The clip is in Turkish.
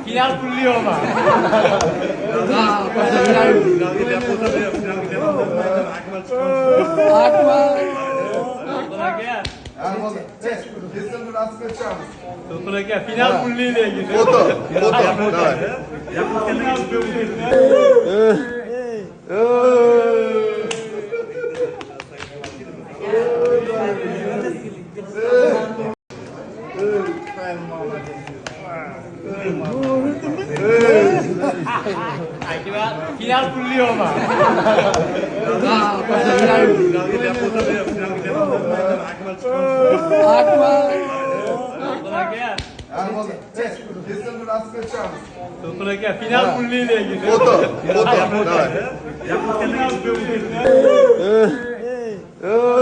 Final pulluyor ama. Final pulluyor ile ilgili. Foto. Давай. Final pulluyor ama. Final pulluyor ile ilgili. Foto. Давай.